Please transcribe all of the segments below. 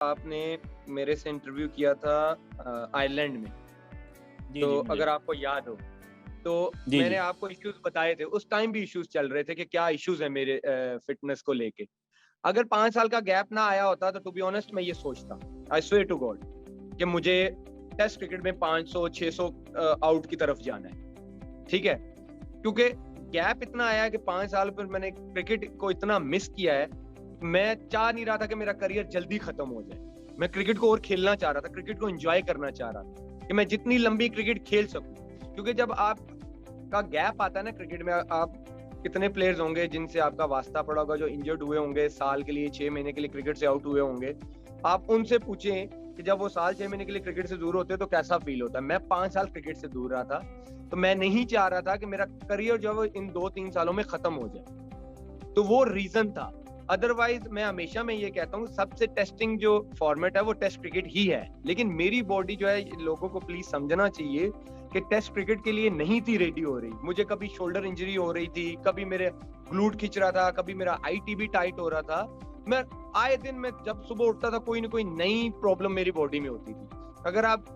आपने मेरे से इंटरव्यू किया था आयरलैंड में, जी, तो जी, मुझे अगर आपको याद हो, तो जी, मैंने जी। आपको इश्यूज़ बताए थे। उस टाइम भी इश्यूज़ चल रहे थे कि क्या इश्यूज़ हैं मेरे फ़िटनेस को लेके। अगर 5 साल का गैप ना आया होता, तो टू बी ऑनेस्ट मैं ये सोचता, आई स्वेयर टू गॉड, कि मुझे टेस्ट क्रिकेट में 500, 600 आउट की तरफ जाना है, ठीक है? क्योंकि गैप इतना आया है कि 5 साल फिर मैंने क्रिकेट को इतना मिस किया है, मैं चाह नहीं रहा था कि मेरा करियर जल्दी खत्म हो जाए। मैं क्रिकेट को और खेलना चाह रहा था, क्रिकेट को एन्जॉय करना चाह रहा था, कि मैं जितनी लंबी क्रिकेट खेल सकूँ। क्योंकि जब आपका गैप आता है ना क्रिकेट में, आप कितने प्लेयर्स होंगे जिनसे आपका वास्ता पड़ा होगा, जो इंजर्ड हुए होंगे, साल के लिए, 6 महीने के लिए क्रिकेट से आउट हुए होंगे। आप उनसे पूछें कि जब वो साल 6 महीने के लिए क्रिकेट से दूर होते हैं, तो कैसा फ़ील होता है? मैं 5 साल क्रिकेट से दूर रहा था, तो मैं नहीं चाह रहा था कि मेरा करियर जो है वो इन 2-3 सालों में खत्म हो जाए। तो वो रीज़न था। अदरवाइज़ मैं ये कहता हूँ, सबसे टेस्टिंग जो फॉर्मेट है वो टेस्ट क्रिकेट ही है। लेकिन मेरी बॉडी जो है, लोगों को प्लीज़ समझना चाहिए कि टेस्ट क्रिकेट के लिए नहीं थी रेडी हो रही। मुझे कभी शोल्डर इंजरी हो रही थी, कभी मेरे ग्लूट खिंच रहा था, कभी मेरा आईटीबी टाइट हो रहा था। मैं आए दिन मैं जब सुबह उठता था, कोई ना कोई नई प्रॉब्लम मेरी बॉडी में होती थी।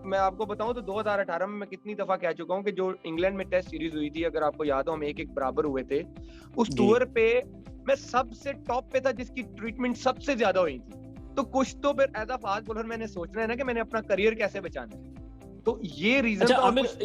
मैं आपको बताऊँ, तो 2018 में मैं कितनी दफ़ा कह चुका हूँ कि जो इंग्लैंड में टेस्ट सीरीज़ हुई थी, अगर आपको याद हो, हम 1-1 बराबर हुए थे। उस जी। टूर पे मैं सबसे टॉप पे था, जिसकी ट्रीटमेंट सबसे ज़्यादा हुई थी। तो कुछ तो फिर एज़ अ फास्ट बॉलर मैंने सोचना है ना कि मैंने अपना करियर कैसे बचाना है। तो ये रीज़न अच्छा था, और आमिर, कुछ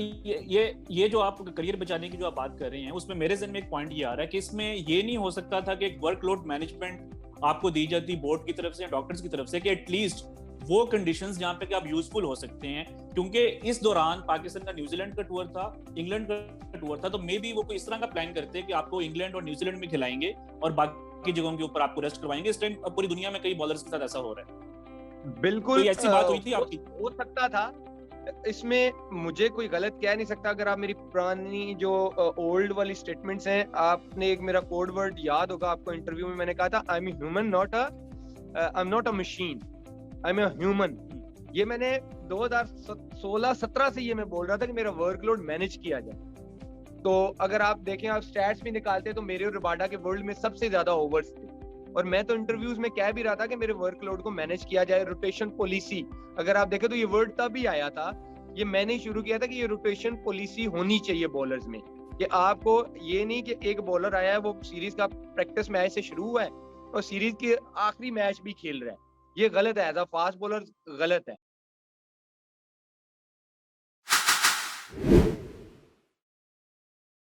ये जो आप करियर बचाने की जो आप बात कर रहे हैं, उसमें मेरे ज़हन में एक पॉइंट ये आ रहा है कि इसमें ये नहीं हो सकता था कि एक वर्कलोड मैनेजमेंट आपको दी जाती बोर्ड की तरफ से, डॉक्टर्स की तरफ से, कि एटलीस्ट वो कंडीशंस जहाँ पे कि आप यूज़फुल हो सकते हैं। क्योंकि इस दौरान पाकिस्तान का न्यूज़ीलैंड का टूर था, इंग्लैंड का टूर था, तो मे बी वो कोई इस तरह का प्लान करते कि आपको इंग्लैंड और न्यूज़ीलैंड में खिलाएँगे और बाकी जगहों के ऊपर आपको रेस्ट करवाएँगे। इस टाइम पूरी दुनिया में कई बॉलर्स के साथ ऐसा हो रहा है। बिल्कुल कोई ऐसी बात हुई थी आपकी? हो सकता था। इसमें मुझे कोई गलत कह नहीं सकता। अगर आप मेरी पुरानी जो ओल्ड वाली स्टेटमेंट्स हैं, आपने एक मेरा कोड वर्ड याद होगा, आपको इंटरव्यू में मैंने कहा था, I am not a machine, I am a human. ये मैंने 2016-17 से ये मैं बोल रहा था कि मेरा वर्कलोड मैनेज किया जाए। तो अगर आप देखें, आप स्टैट्स भी निकालते, तो मेरे और रबाडा के वर्ल्ड में सबसे ज्यादा ओवर्स थे। और मैं तो इंटरव्यूज में कह भी रहा था कि मेरे वर्कलोड को मैनेज किया जाए, रोटेशन पॉलिसी। अगर आप देखें तो ये वर्ड तभी आया था, ये मैंने शुरू किया था कि ये रोटेशन पॉलिसी होनी चाहिए बॉलर्स में, कि आपको ये नहीं कि एक बॉलर आया है, वो सीरीज का प्रैक्टिस मैच से शुरू हुआ है और सीरीज के आखिरी मैच भी खेल रहा है। ये गलत है, एज अ फास्ट बॉलर गलत है।